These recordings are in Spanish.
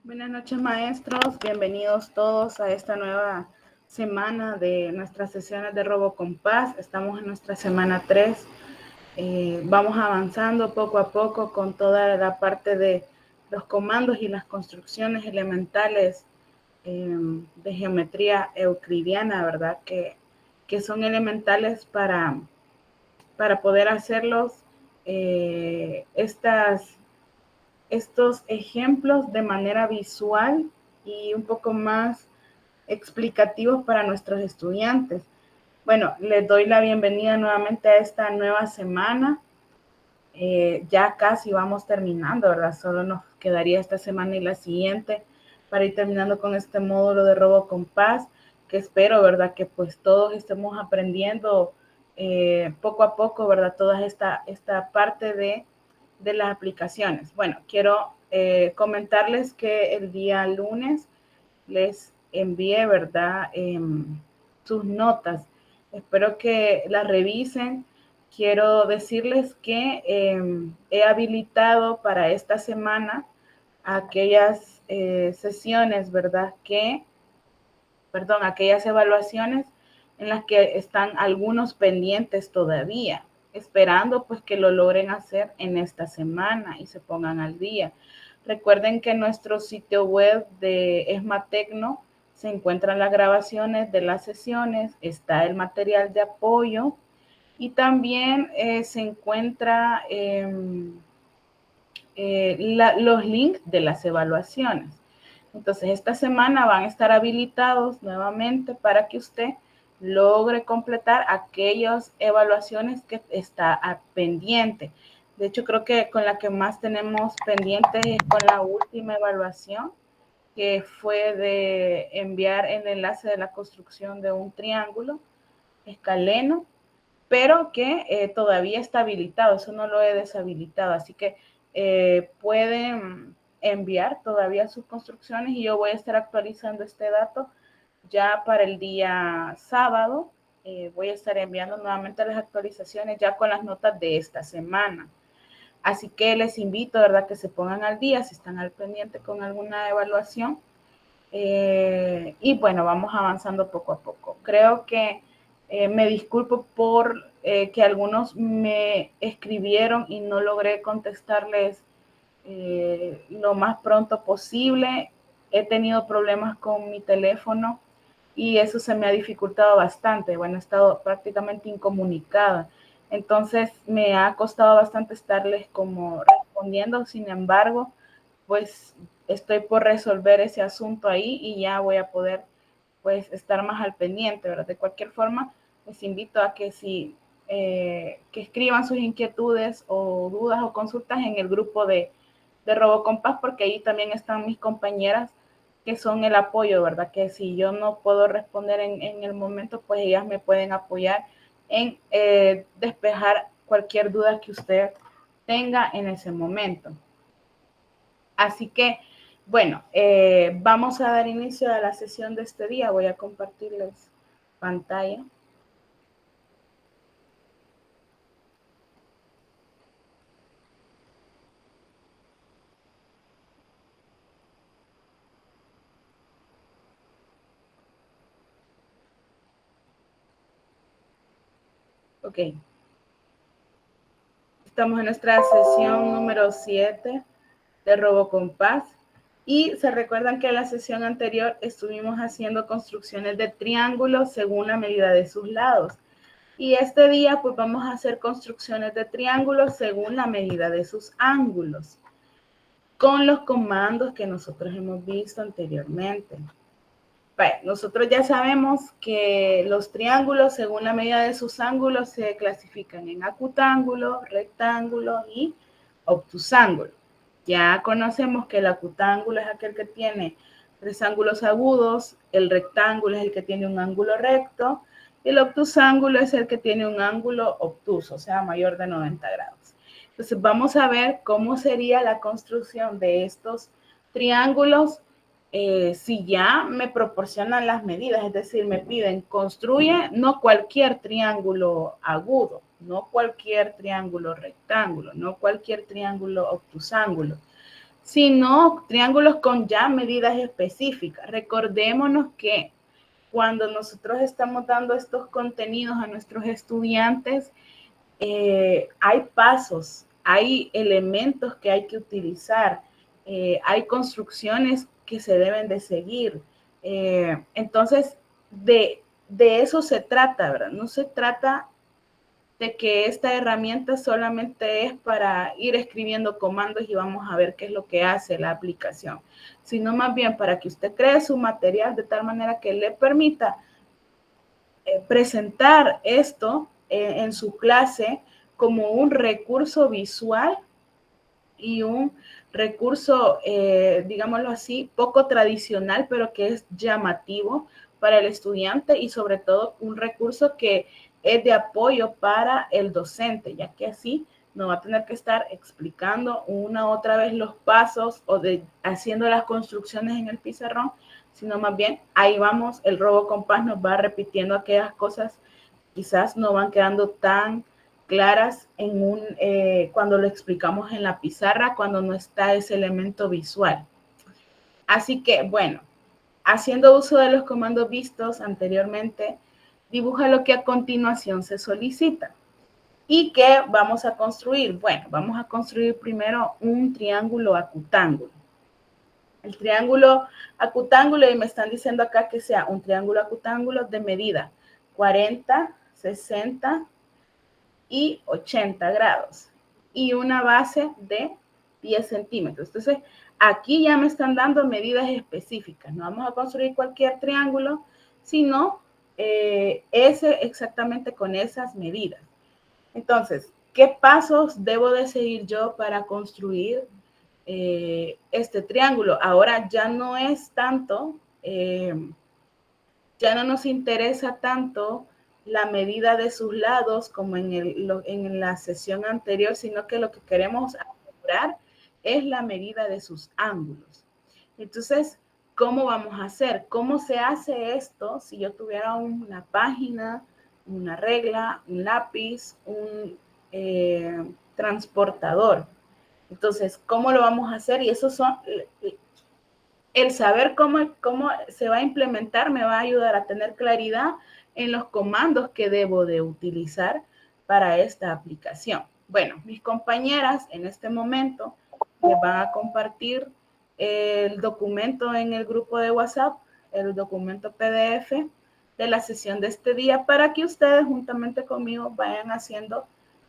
Buenas noches, maestros. Bienvenidos todos a esta nueva semana de nuestras sesiones de RoboCompás. Estamos en nuestra semana 3. Vamos avanzando poco a poco con toda la parte de los comandos y las construcciones elementales de geometría euclidiana, ¿verdad? Que son elementales para poder hacerlos estos ejemplos de manera visual y un poco más explicativos para nuestros estudiantes. Bueno, les doy la bienvenida nuevamente a esta nueva semana. Ya casi vamos terminando, ¿verdad? Solo nos quedaría esta semana y la siguiente para ir terminando con este módulo de RoboCompás, que espero, ¿verdad? Que pues todos estemos aprendiendo poco a poco, ¿verdad? Toda esta parte de las aplicaciones. Bueno, quiero comentarles que el día lunes les envié, ¿verdad? Sus notas. Espero que las revisen. Quiero decirles que he habilitado para esta semana aquellas sesiones, ¿verdad? Aquellas evaluaciones en las que están algunos pendientes todavía, esperando pues que lo logren hacer en esta semana y se pongan al día. Recuerden que en nuestro sitio web de Esmatecno se encuentran las grabaciones de las sesiones, está el material de apoyo y también se encuentra los links de las evaluaciones. Entonces, esta semana van a estar habilitados nuevamente para que usted logre completar aquellas evaluaciones que está pendiente. De hecho, creo que con la que más tenemos pendientes es con la última evaluación, que fue de enviar el enlace de la construcción de un triángulo escaleno, pero que todavía está habilitado, eso no lo he deshabilitado, así que pueden enviar todavía sus construcciones y yo voy a estar actualizando este dato ya para el día sábado. Voy a estar enviando nuevamente las actualizaciones ya con las notas de esta semana. Así que les invito, ¿verdad?, que se pongan al día si están al pendiente con alguna evaluación. Y bueno, vamos avanzando poco a poco. Creo que me disculpo por que algunos me escribieron y no logré contestarles lo más pronto posible. He tenido problemas con mi teléfono y eso se me ha dificultado bastante. Bueno, he estado prácticamente incomunicada. Entonces me ha costado bastante estarles como respondiendo. Sin embargo, pues estoy por resolver ese asunto ahí y ya voy a poder pues estar más al pendiente, ¿verdad? De cualquier forma, les invito a que que escriban sus inquietudes o dudas o consultas en el grupo de RoboCompás, porque ahí también están mis compañeras que son el apoyo, ¿verdad? Que si yo no puedo responder en el momento, pues ellas me pueden apoyar en despejar cualquier duda que usted tenga en ese momento. Así que, bueno, vamos a dar inicio a la sesión de este día. Voy a compartirles pantalla. Ok. Estamos en nuestra sesión número 7 de RoboCompás. Y se recuerdan que en la sesión anterior estuvimos haciendo construcciones de triángulos según la medida de sus lados. Y este día pues vamos a hacer construcciones de triángulos según la medida de sus ángulos, con los comandos que nosotros hemos visto anteriormente. Bueno, nosotros ya sabemos que los triángulos según la medida de sus ángulos se clasifican en acutángulo, rectángulo y obtusángulo. Ya conocemos que el acutángulo es aquel que tiene 3 ángulos agudos, el rectángulo es el que tiene un ángulo recto y el obtusángulo es el que tiene un ángulo obtuso, o sea, mayor de 90 grados. Entonces vamos a ver cómo sería la construcción de estos triángulos si ya me proporcionan las medidas, es decir, me piden construye no cualquier triángulo agudo, no cualquier triángulo rectángulo, no cualquier triángulo obtusángulo, sino triángulos con ya medidas específicas. Recordémonos que cuando nosotros estamos dando estos contenidos a nuestros estudiantes, hay pasos, hay elementos que hay que utilizar, hay construcciones que se deben de seguir. Entonces, de eso se trata, ¿verdad? No se trata de que esta herramienta solamente es para ir escribiendo comandos y vamos a ver qué es lo que hace la aplicación, sino más bien para que usted cree su material de tal manera que le permita presentar esto en su clase como un recurso visual y un recurso, digámoslo así, poco tradicional, pero que es llamativo para el estudiante y sobre todo un recurso que es de apoyo para el docente, ya que así no va a tener que estar explicando una otra vez los pasos o haciendo las construcciones en el pizarrón, sino más bien ahí vamos, el RoboCompás nos va repitiendo aquellas cosas, quizás no van quedando tan claras cuando lo explicamos en la pizarra, cuando no está ese elemento visual. Así que, bueno, haciendo uso de los comandos vistos anteriormente, dibuja lo que a continuación se solicita. ¿Y qué vamos a construir? Bueno, vamos a construir primero un triángulo acutángulo. El triángulo acutángulo, y me están diciendo acá que sea un triángulo acutángulo de medida 40, 60 y 80 grados y una base de 10 centímetros. Entonces, aquí ya me están dando medidas específicas. No vamos a construir cualquier triángulo, sino ese exactamente con esas medidas. Entonces, ¿qué pasos debo de seguir yo para construir este triángulo? Ahora ya no es tanto, ya no nos interesa tanto la medida de sus lados como en la sesión anterior, sino que lo que queremos asegurar es la medida de sus ángulos. Entonces, ¿cómo vamos a hacer? ¿Cómo se hace esto si yo tuviera una página, una regla, un lápiz, un transportador? Entonces, ¿cómo lo vamos a hacer? Y esos son el saber cómo se va a implementar me va a ayudar a tener claridad en los comandos que debo de utilizar para esta aplicación. Bueno, mis compañeras en este momento me van a compartir el documento en el grupo de WhatsApp, el documento PDF de la sesión de este día para que ustedes juntamente conmigo vayan haciendo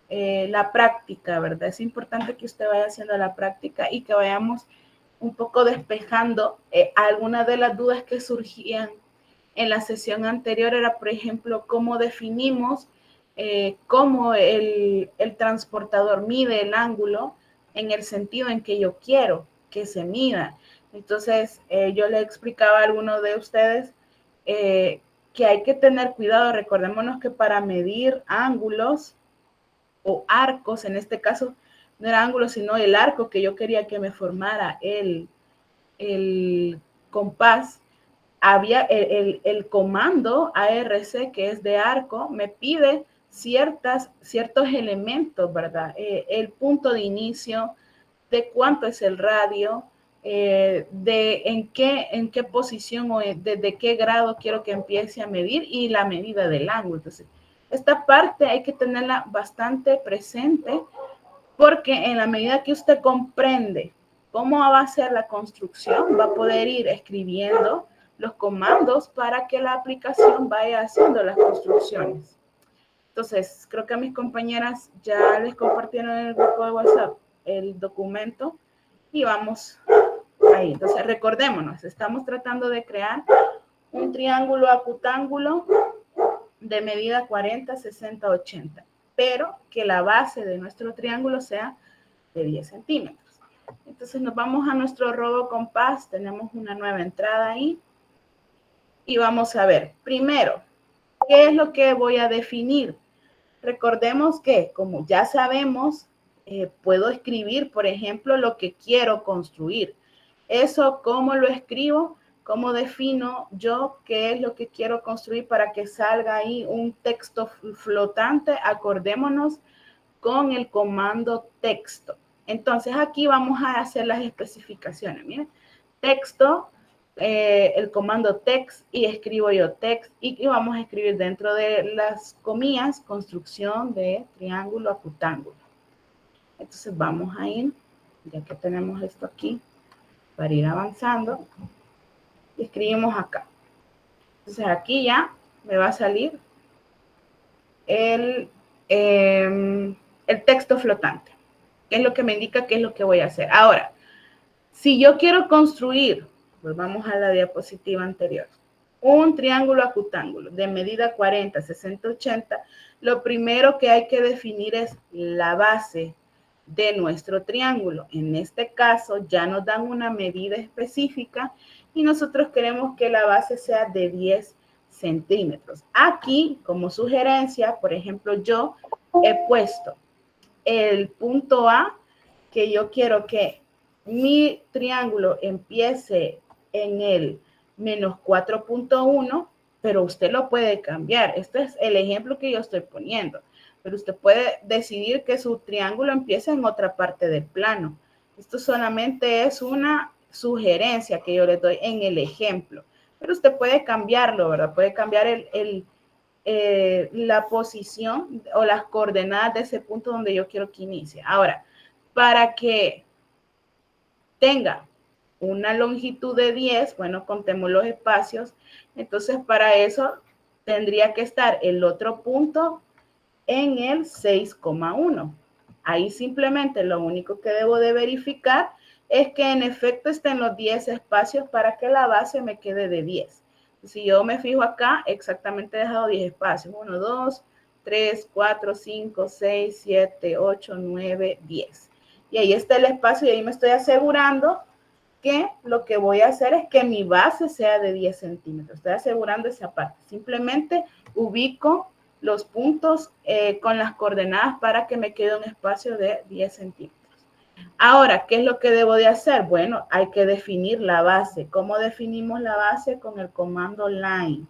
la práctica, ¿verdad? Es importante que usted vaya haciendo la práctica y que vayamos un poco despejando algunas de las dudas que surgían en la sesión anterior. Era, por ejemplo, cómo definimos cómo el transportador mide el ángulo en el sentido en que yo quiero que se mida. Entonces, yo le explicaba a algunos de ustedes que hay que tener cuidado. Recordémonos que para medir ángulos o arcos, en este caso, no era ángulo, sino el arco que yo quería que me formara el compás, había el comando ARC, que es de arco, me pide ciertos elementos, ¿verdad? El punto de inicio, de cuánto es el radio, de en qué posición o desde qué grado quiero que empiece a medir y la medida del ángulo. Entonces, esta parte hay que tenerla bastante presente porque en la medida que usted comprende cómo va a ser la construcción, va a poder ir escribiendo los comandos para que la aplicación vaya haciendo las construcciones. Entonces, creo que a mis compañeras ya les compartieron en el grupo de WhatsApp el documento y vamos ahí. Entonces, recordémonos, estamos tratando de crear un triángulo acutángulo de medida 40, 60, 80, pero que la base de nuestro triángulo sea de 10 centímetros. Entonces nos vamos a nuestro RoboCompás, tenemos una nueva entrada ahí y vamos a ver, primero, ¿qué es lo que voy a definir? Recordemos que, como ya sabemos, puedo escribir, por ejemplo, lo que quiero construir. Eso, ¿cómo lo escribo? ¿Cómo defino yo qué es lo que quiero construir para que salga ahí un texto flotante? Acordémonos con el comando texto. Entonces aquí vamos a hacer las especificaciones. Miren, texto, el comando text y escribo yo text y vamos a escribir dentro de las comillas construcción de triángulo acutángulo. Entonces vamos a ir, ya que tenemos esto aquí, para ir avanzando, y escribimos acá. Entonces aquí ya me va a salir el texto flotante, que es lo que me indica qué es lo que voy a hacer. Ahora, si yo quiero construir, pues vamos a la diapositiva anterior, un triángulo acutángulo de medida 40, 60, 80, lo primero que hay que definir es la base de nuestro triángulo. En este caso ya nos dan una medida específica y nosotros queremos que la base sea de 10 centímetros. Aquí, como sugerencia, por ejemplo, yo he puesto el punto A, que yo quiero que mi triángulo empiece en el menos 4.1, pero usted lo puede cambiar. Este es el ejemplo que yo estoy poniendo, pero usted puede decidir que su triángulo empiece en otra parte del plano. Esto solamente es una sugerencia que yo le doy en el ejemplo, pero usted puede cambiarlo, ¿verdad? Puede cambiar la posición o las coordenadas de ese punto donde yo quiero que inicie. Ahora, para que tenga una longitud de 10, bueno, contemos los espacios, entonces para eso tendría que estar el otro punto en el 6,1. Ahí simplemente lo único que debo de verificar es que en efecto estén los 10 espacios para que la base me quede de 10. Si yo me fijo acá, exactamente he dejado 10 espacios. 1, 2, 3, 4, 5, 6, 7, 8, 9, 10. Y ahí está el espacio y ahí me estoy asegurando que lo que voy a hacer es que mi base sea de 10 centímetros. Estoy asegurando esa parte. Simplemente ubico los puntos con las coordenadas para que me quede un espacio de 10 centímetros. Ahora, ¿qué es lo que debo de hacer? Bueno, hay que definir la base. ¿Cómo definimos la base? Con el comando line.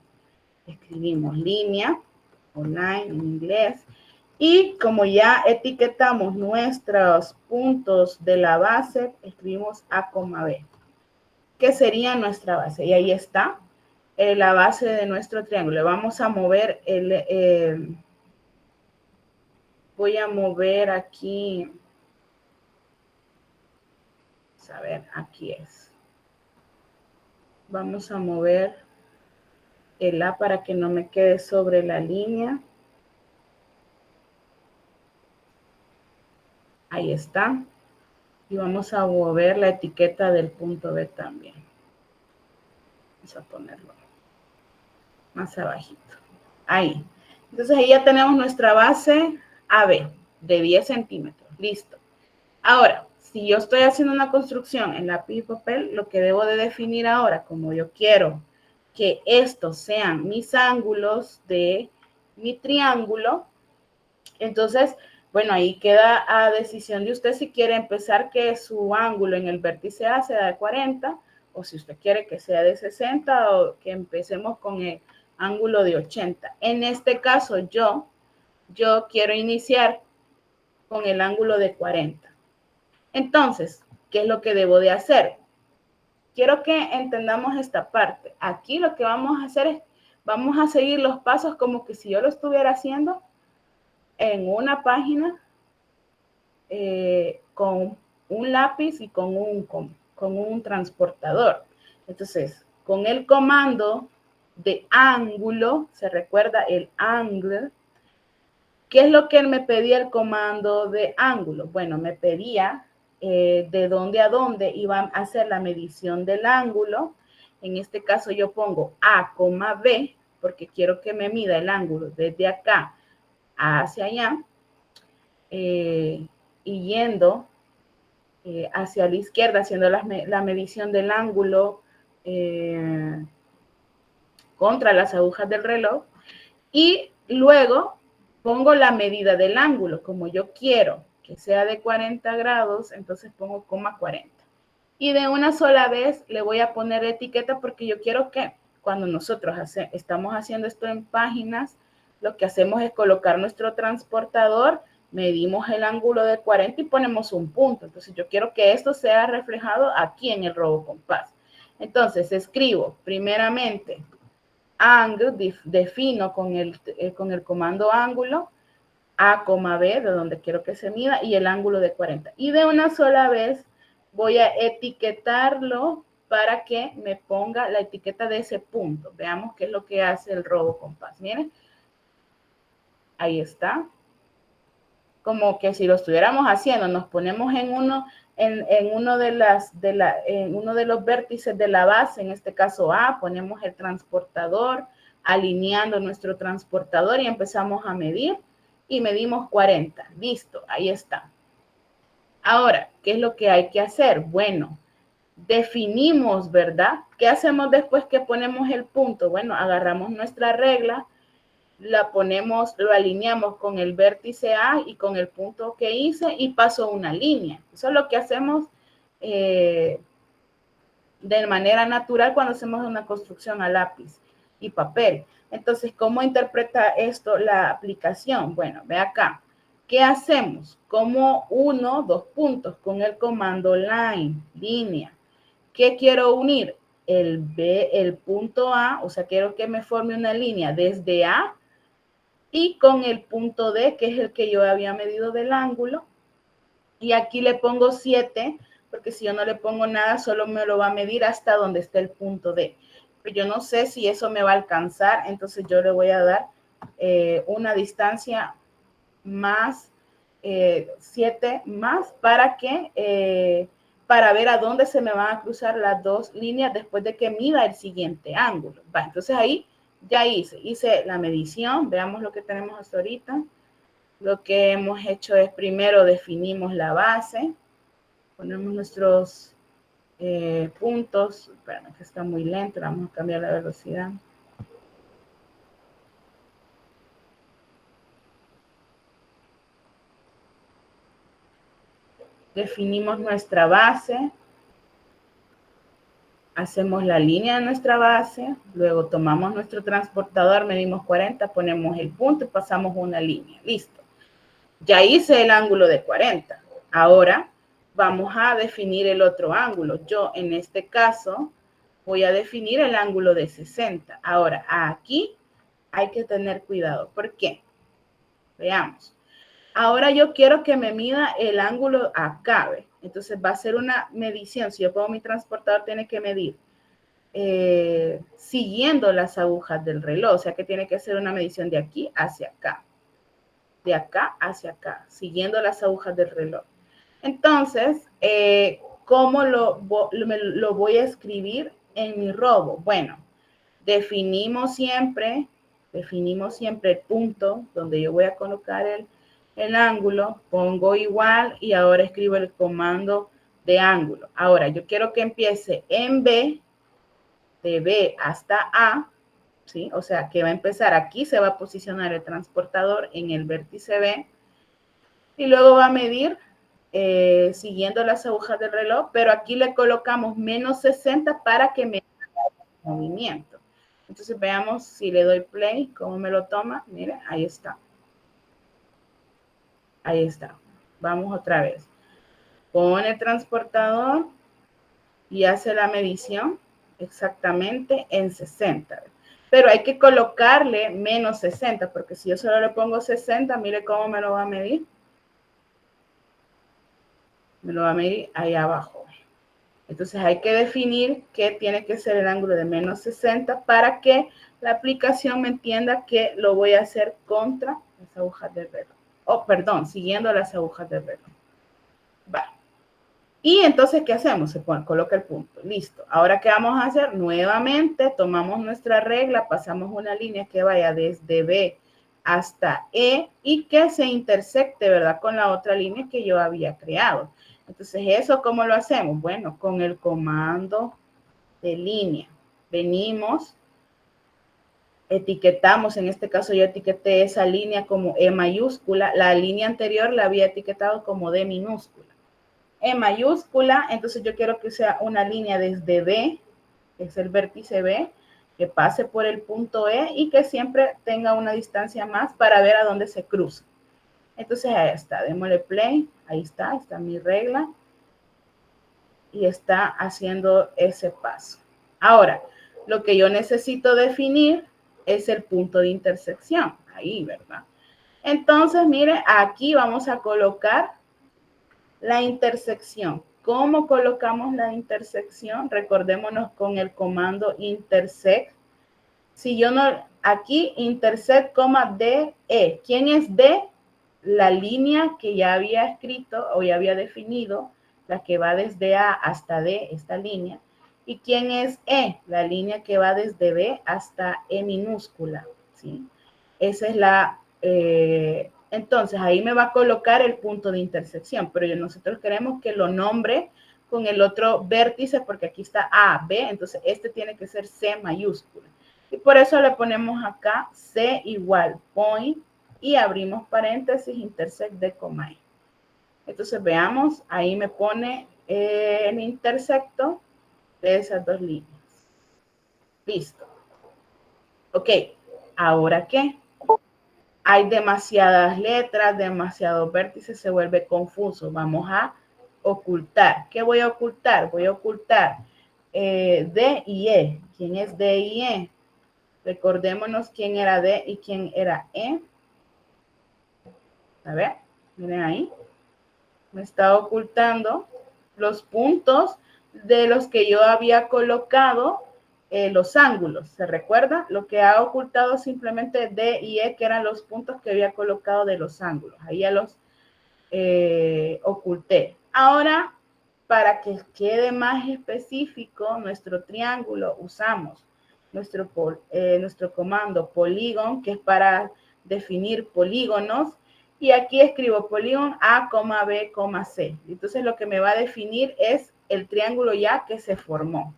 Escribimos línea, o line en inglés, y como ya etiquetamos nuestros puntos de la base, escribimos A, B, que sería nuestra base. Y ahí está la base de nuestro triángulo. Vamos a mover voy a mover aquí. A ver, aquí es. Vamos a mover el A para que no me quede sobre la línea. Ahí está. Y vamos a mover la etiqueta del punto B también. Vamos a ponerlo más abajito. Ahí. Entonces ahí ya tenemos nuestra base AB de 10 centímetros. Listo. Ahora, si yo estoy haciendo una construcción en lápiz y papel, lo que debo de definir ahora, como yo quiero que estos sean mis ángulos de mi triángulo, entonces, bueno, ahí queda a decisión de usted si quiere empezar que su ángulo en el vértice A sea de 40, o si usted quiere que sea de 60, o que empecemos con el ángulo de 80. En este caso, yo quiero iniciar con el ángulo de 40. Entonces, ¿qué es lo que debo de hacer? Quiero que entendamos esta parte. Aquí lo que vamos a hacer es, vamos a seguir los pasos como que si yo lo estuviera haciendo en una página con un lápiz y con un transportador. Entonces, con el comando de ángulo, se recuerda el angle. ¿Qué es lo que me pedía el comando de ángulo? Bueno, me pedía de dónde a dónde iba a hacer la medición del ángulo. En este caso yo pongo A, B, porque quiero que me mida el ángulo desde acá hacia allá, y yendo hacia la izquierda, haciendo la medición del ángulo contra las agujas del reloj, y luego pongo la medida del ángulo. Como yo quiero que sea de 40 grados, entonces pongo 40. Y de una sola vez le voy a poner etiqueta porque yo quiero que cuando nosotros estamos haciendo esto en páginas, lo que hacemos es colocar nuestro transportador medimos el ángulo de 40 y ponemos un punto. Entonces yo quiero que esto sea reflejado aquí en el RoboCompass. Entonces escribo primeramente angle, defino con el comando ángulo A, B, de donde quiero que se mida, y el ángulo de 40. Y de una sola vez voy a etiquetarlo para que me ponga la etiqueta de ese punto. Veamos qué es lo que hace el RoboCompass. Miren, ahí está. Como que si lo estuviéramos haciendo, nos ponemos en uno de los vértices de la base, en este caso A, ponemos el transportador, alineando nuestro transportador y empezamos a medir y medimos 40. Listo, ahí está. Ahora, ¿qué es lo que hay que hacer? Bueno, definimos, ¿verdad? ¿Qué hacemos después que ponemos el punto? Bueno, agarramos nuestra regla, la ponemos, lo alineamos con el vértice A y con el punto que hice y paso una línea. Eso es lo que hacemos de manera natural cuando hacemos una construcción a lápiz y papel. Entonces, ¿cómo interpreta esto la aplicación? Bueno, ve acá. ¿Qué hacemos? Como 1, 2 puntos con el comando line, línea. ¿Qué quiero unir? El punto A, o sea, quiero que me forme una línea desde A y con el punto D, que es el que yo había medido del ángulo. Y aquí le pongo 7, porque si yo no le pongo nada, solo me lo va a medir hasta donde esté el punto D. Pero yo no sé si eso me va a alcanzar, entonces yo le voy a dar una distancia más, 7 más, para ver a dónde se me van a cruzar las dos líneas después de que mida el siguiente ángulo. Va, entonces ahí ya hice la medición, veamos lo que tenemos hasta ahorita. Lo que hemos hecho es primero definimos la base, ponemos nuestros puntos, espérame que está muy lento, vamos a cambiar la velocidad. Definimos nuestra base, hacemos la línea de nuestra base, luego tomamos nuestro transportador, medimos 40, ponemos el punto y pasamos una línea. Listo. Ya hice el ángulo de 40. Ahora vamos a definir el otro ángulo. Yo en este caso voy a definir el ángulo de 60. Ahora aquí hay que tener cuidado. ¿Por qué? Veamos. Ahora yo quiero que me mida el ángulo acá, ¿ve? Entonces va a ser una medición. Si yo pongo mi transportador, tiene que medir siguiendo las agujas del reloj. O sea que tiene que ser una medición de aquí hacia acá. De acá hacia acá, siguiendo las agujas del reloj. Entonces, ¿cómo lo voy a escribir en mi robo? Bueno, definimos siempre el punto donde yo voy a colocar el ángulo, pongo igual y ahora escribo el comando de ángulo. Ahora, yo quiero que empiece en B, de B hasta A, ¿sí? O sea, que va a empezar aquí, se va a posicionar el transportador en el vértice B y luego va a medir siguiendo las agujas del reloj, pero aquí le colocamos menos 60 para que me haga el movimiento. Entonces veamos si le doy play, cómo me lo toma. Mire, ahí está. Ahí está. Vamos otra vez. Pone el transportador y hace la medición exactamente en 60. Pero hay que colocarle menos 60, porque si yo solo le pongo 60, mire cómo me lo va a medir. Me lo va a medir ahí abajo. Entonces hay que definir que tiene que ser el ángulo de menos 60 para que la aplicación me entienda que lo voy a hacer contra las agujas del reloj. Oh, perdón, siguiendo las agujas del reloj. Va. Y entonces, ¿qué hacemos? Se coloca el punto. Listo. Ahora, ¿qué vamos a hacer? Nuevamente, tomamos nuestra regla, pasamos una línea que vaya desde B hasta E y que se intersecte, ¿verdad? Con la otra línea que yo había creado. Entonces, ¿eso cómo lo hacemos? Bueno, con el comando de línea. Venimos, etiquetamos, en este caso yo etiqueté esa línea como E mayúscula. La línea anterior la había etiquetado como D minúscula. E mayúscula, entonces yo quiero que sea una línea desde B, que es el vértice B, que pase por el punto E y que siempre tenga una distancia más para ver a dónde se cruza. Entonces ahí está, démosle play, ahí está mi regla y está haciendo ese paso. Ahora, lo que yo necesito definir es el punto de intersección, ahí, ¿verdad? Entonces, mire, aquí vamos a colocar la intersección. ¿Cómo colocamos la intersección? Recordémonos con el comando intersect. Si yo no, aquí intersect, DE. ¿Quién es D? La línea que ya había escrito o ya había definido, la que va desde A hasta D, esta línea. ¿Y quién es E? La línea que va desde B hasta E minúscula, ¿sí? Esa es la... entonces, ahí me va a colocar el punto de intersección, pero nosotros queremos que lo nombre con el otro vértice, porque aquí está A, B, entonces este tiene que ser C mayúscula. Y por eso le ponemos acá C igual point y abrimos paréntesis, intersect de coma E. Entonces veamos, ahí me pone el intersecto de esas dos líneas. Listo. Ok, ¿ahora qué? Hay demasiadas letras, demasiados vértices, se vuelve confuso. Vamos a ocultar. ¿Qué voy a ocultar? Voy a ocultar D y E. ¿Quién es D y E? Recordémonos quién era D y quién era E. A ver, miren ahí. Me está ocultando los puntos de los que yo había colocado los ángulos. ¿Se recuerda? Lo que ha ocultado simplemente D y E, que eran los puntos que había colocado de los ángulos. Ahí ya los oculté. Ahora, para que quede más específico nuestro triángulo, usamos nuestro comando polygon, que es para definir polígonos. Y aquí escribo polígono A, B, C. Entonces lo que me va a definir es el triángulo ya que se formó.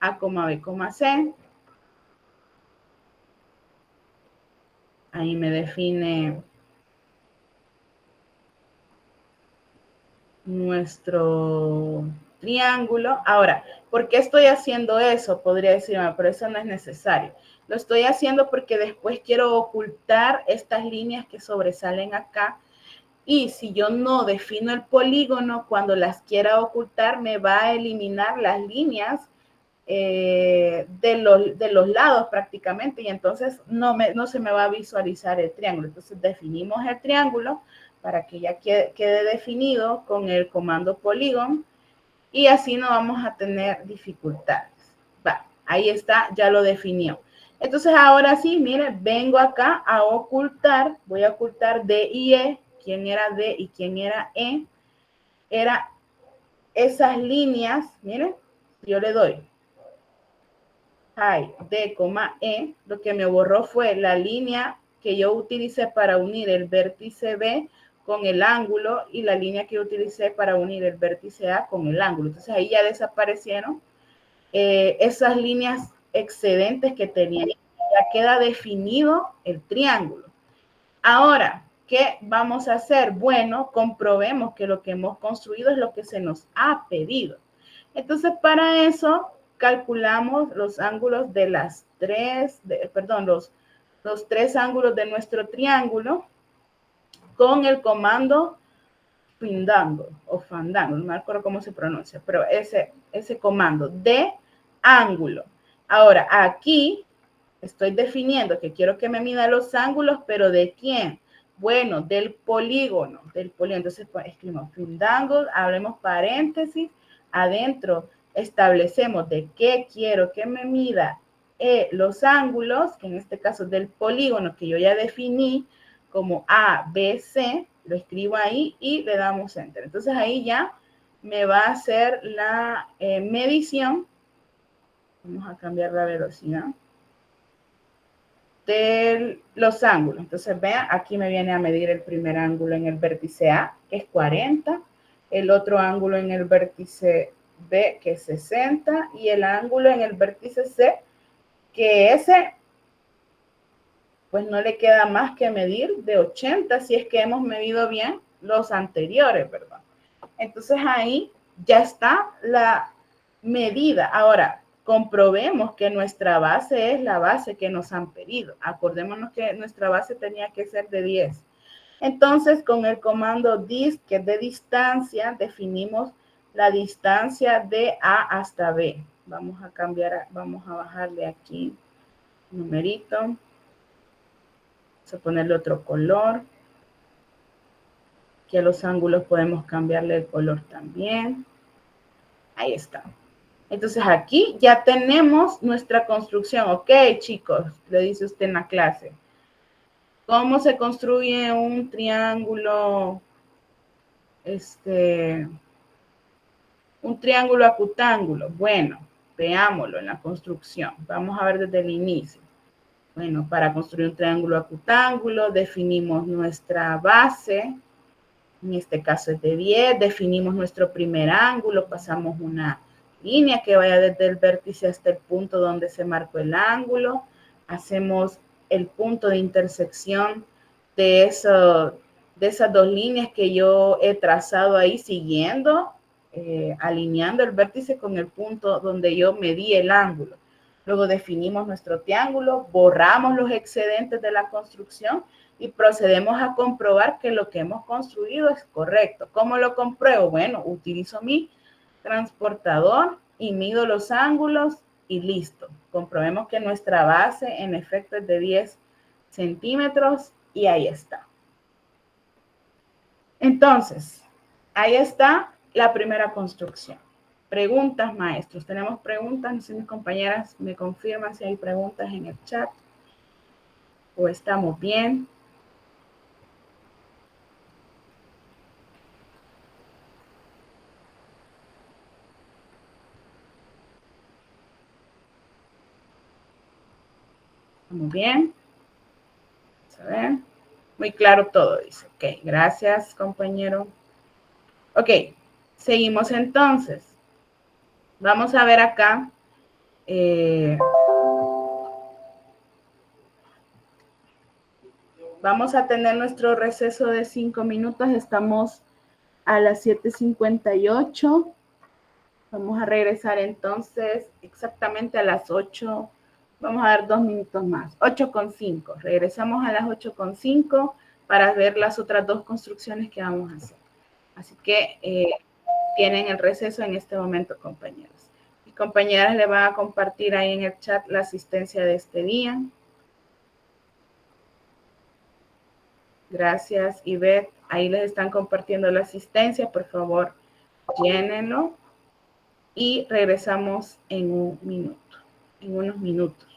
A, B, C. Ahí me define nuestro triángulo. Ahora, ¿por qué estoy haciendo eso? Podría decirme, pero eso no es necesario. Lo estoy haciendo porque después quiero ocultar estas líneas que sobresalen acá. Y si yo no defino el polígono, cuando las quiera ocultar, me va a eliminar las líneas de los lados prácticamente. Y entonces no se me va a visualizar el triángulo. Entonces definimos el triángulo para que ya quede definido con el comando polygon y así no vamos a tener dificultades. Va, ahí está, ya lo definió. Entonces ahora sí, miren, vengo acá a ocultar, voy a ocultar D y E, quién era D y quién era E. Era esas líneas, miren, yo le doy D, E, lo que me borró fue la línea que yo utilicé para unir el vértice B con el ángulo y la línea que yo utilicé para unir el vértice A con el ángulo. Entonces ahí ya desaparecieron esas líneas excedentes que tenía. Ya queda definido el triángulo. Ahora, ¿qué vamos a hacer? Bueno, comprobemos que lo que hemos construido es lo que se nos ha pedido. Entonces, para eso, calculamos los ángulos de las los tres ángulos de nuestro triángulo con el comando Fandango o Fandango, no me acuerdo cómo se pronuncia, pero ese comando de ángulo. Ahora, aquí estoy definiendo que quiero que me mida los ángulos, pero ¿de quién? Bueno, del polígono, Entonces, pues, escribimos Fandango, abrimos paréntesis, adentro establecemos de qué quiero que me mida los ángulos, que en este caso del polígono que yo ya definí como A, B, C, lo escribo ahí y le damos Enter. Entonces ahí ya me va a hacer la medición. Vamos a cambiar la velocidad de los ángulos. Entonces vean, aquí me viene a medir el primer ángulo en el vértice A, que es 40, el otro ángulo en el vértice B, que es 60, y el ángulo en el vértice C, que ese pues no le queda más que medir de 80 si es que hemos medido bien los anteriores, ¿verdad? Entonces ahí ya está la medida. Ahora, comprobemos que nuestra base es la base que nos han pedido. Acordémonos que nuestra base tenía que ser de 10. Entonces, con el comando dist, que es de distancia, definimos la distancia de A hasta B. Vamos a cambiar, vamos a bajarle aquí numerito. Vamos a ponerle otro color. Aquí a los ángulos podemos cambiarle el color también. Ahí está. Entonces aquí ya tenemos nuestra construcción. Ok, chicos, le dice usted en la clase. ¿Cómo se construye un triángulo? Un triángulo acutángulo. Bueno, veámoslo en la construcción. Vamos a ver desde el inicio. Bueno, para construir un triángulo acutángulo definimos nuestra base. En este caso es de 10. Definimos nuestro primer ángulo. Pasamos una línea que vaya desde el vértice hasta el punto donde se marcó el ángulo. Hacemos el punto de intersección de esas dos líneas que yo he trazado ahí siguiendo, alineando el vértice con el punto donde yo medí el ángulo. Luego definimos nuestro triángulo, borramos los excedentes de la construcción y procedemos a comprobar que lo que hemos construido es correcto. ¿Cómo lo compruebo? Bueno, utilizo mi transportador y mido los ángulos y listo. Comprobemos que nuestra base en efecto es de 10 centímetros y ahí está. Entonces, ahí está la primera construcción. Preguntas, maestros. ¿Tenemos preguntas? No sé, mis compañeras me confirman si hay preguntas en el chat. ¿O estamos bien? ¿Estamos bien? Vamos a ver. Muy claro todo, dice. Ok, gracias, compañero. Ok, seguimos entonces. Vamos a ver acá. Vamos a tener nuestro receso de 5 minutos. Estamos a las 7:58. Vamos a regresar entonces exactamente a las 8. Vamos a dar 2 minutos más. 8:05. Regresamos a las 8:05 para ver las otras dos construcciones que vamos a hacer. Así que tienen el receso en este momento, compañeros. Mis compañeras le van a compartir ahí en el chat la asistencia de este día. Gracias, Ivette. Ahí les están compartiendo la asistencia. Por favor, llénenlo. Y regresamos en unos minutos.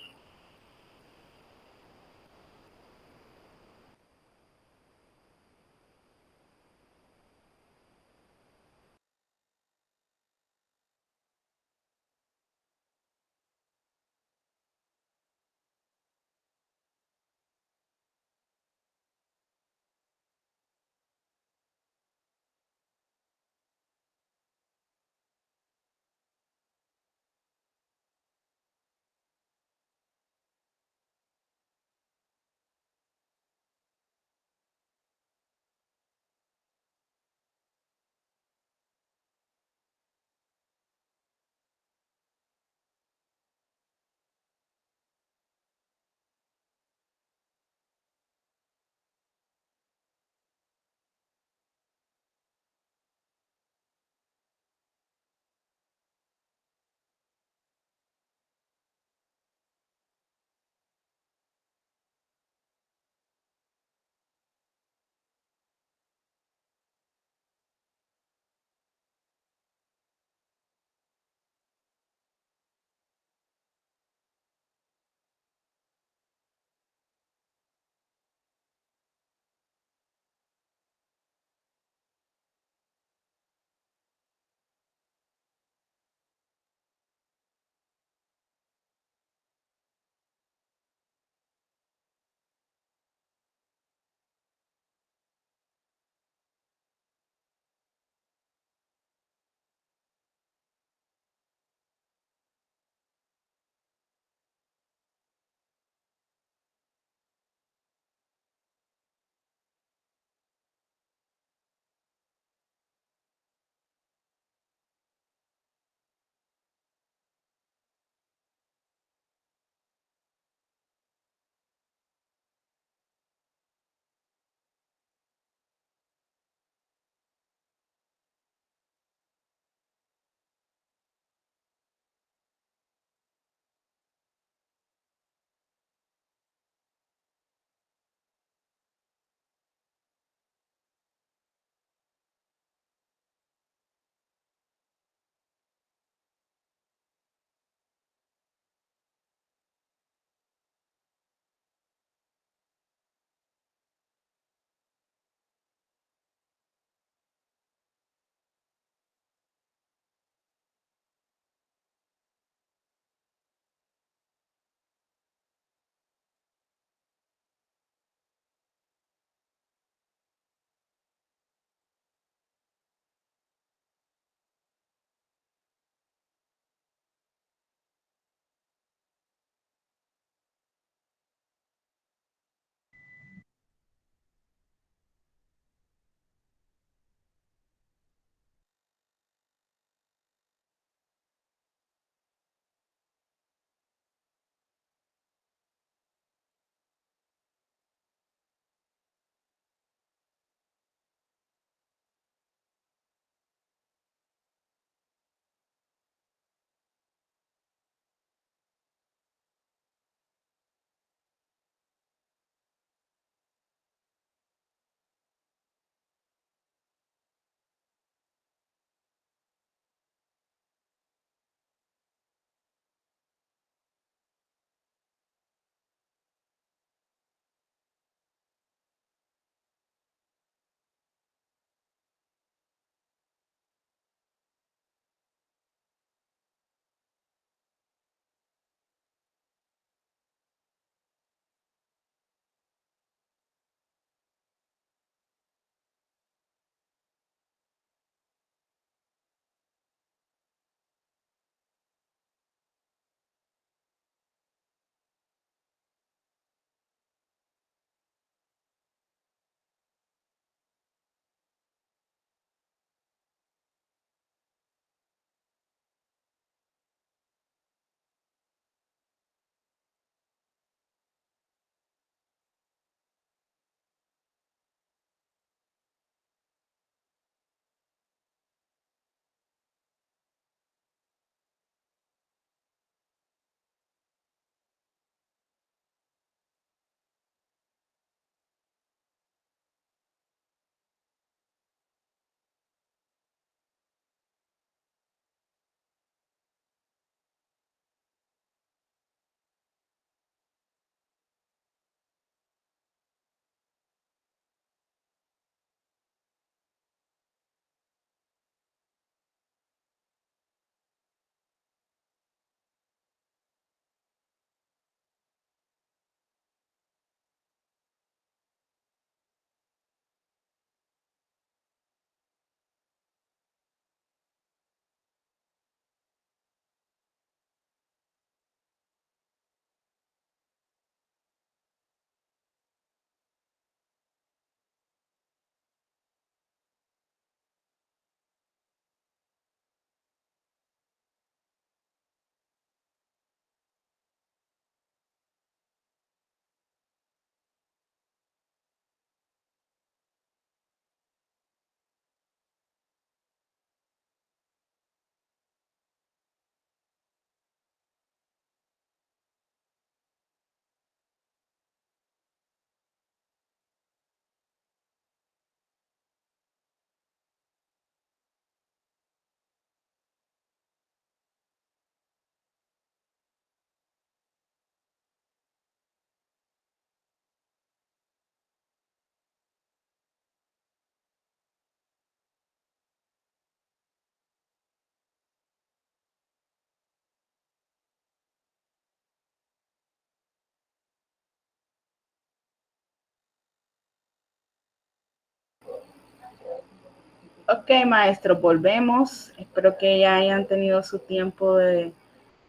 Ok, maestro, volvemos. Espero que ya hayan tenido su tiempo de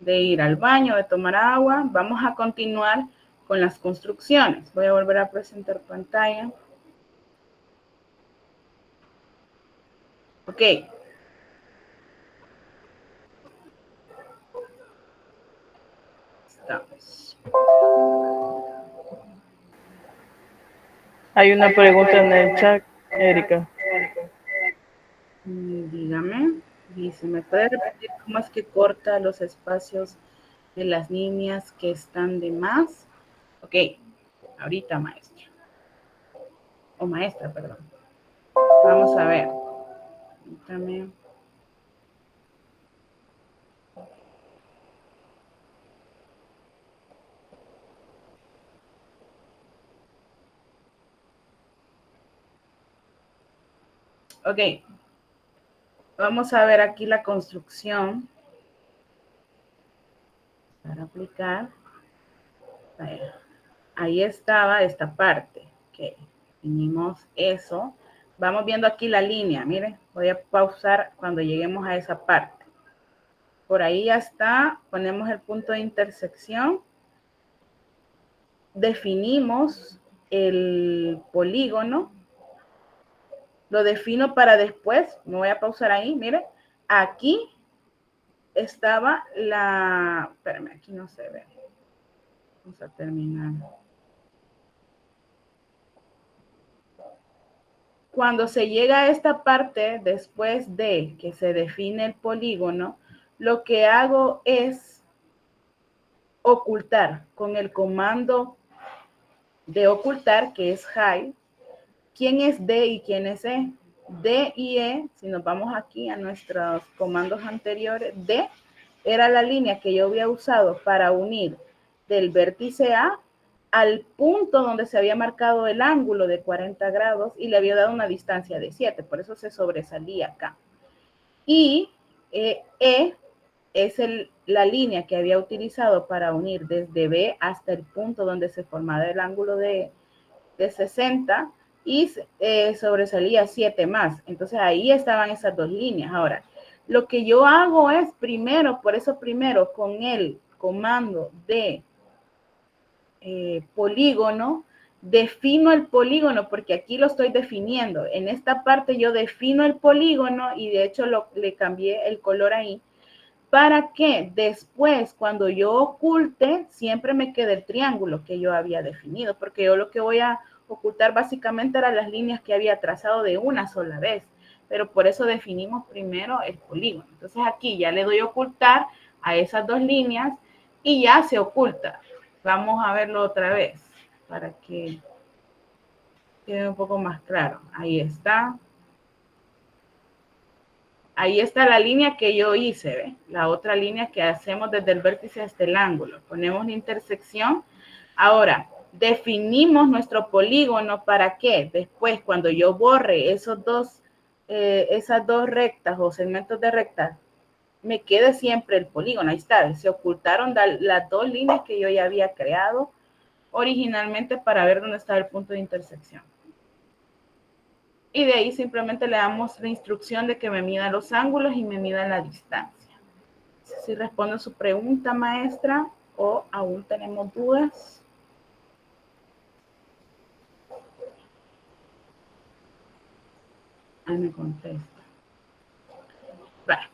ir al baño, de tomar agua. Vamos a continuar con las construcciones. Voy a volver a presentar pantalla. Ok. Estamos. Hay una pregunta en el chat, Erika. Dígame. Dice, ¿me puede repetir cómo es que corta los espacios de las líneas que están de más? Ok. Ahorita, maestro. O maestra, perdón. Vamos a ver. Permítame. Ok. Vamos a ver aquí la construcción. Para aplicar. Ahí estaba esta parte. Ok. Definimos eso. Vamos viendo aquí la línea. Miren, voy a pausar cuando lleguemos a esa parte. Por ahí ya está. Ponemos el punto de intersección. Definimos el polígono. Lo defino para después. Me voy a pausar ahí. Miren, aquí estaba la... Espérame, aquí no se ve. Vamos a terminar. Cuando se llega a esta parte, después de que se define el polígono, lo que hago es ocultar con el comando de ocultar, que es hide, quién es D y quién es E. D y E, si nos vamos aquí a nuestros comandos anteriores, D era la línea que yo había usado para unir del vértice A al punto donde se había marcado el ángulo de 40 grados y le había dado una distancia de 7, por eso se sobresalía acá. Y E es la línea que había utilizado para unir desde B hasta el punto donde se formaba el ángulo de 60 y sobresalía 7 más. Entonces ahí estaban esas dos líneas. Ahora, lo que yo hago es primero, por eso primero con el comando de polígono, defino el polígono porque aquí lo estoy definiendo. En esta parte yo defino el polígono y de hecho le cambié el color ahí para que después cuando yo oculte siempre me quede el triángulo que yo había definido, porque yo lo que voy a ocultar básicamente eran las líneas que había trazado de una sola vez, pero por eso definimos primero el polígono. Entonces aquí ya le doy a ocultar a esas dos líneas y ya se oculta. Vamos a verlo otra vez para que quede un poco más claro. Ahí está. Ahí está la línea que yo hice, ¿ve? La otra línea que hacemos desde el vértice hasta el ángulo. Ponemos la intersección. Ahora, definimos nuestro polígono para que después, cuando yo borre esas dos rectas o segmentos de rectas, me quede siempre el polígono. Ahí está, se ocultaron las dos líneas que yo ya había creado originalmente para ver dónde está el punto de intersección. Y de ahí simplemente le damos la instrucción de que me mida los ángulos y me mida la distancia. Si respondo su pregunta, maestra, o aún tenemos dudas. Ahí me contesta. Vale.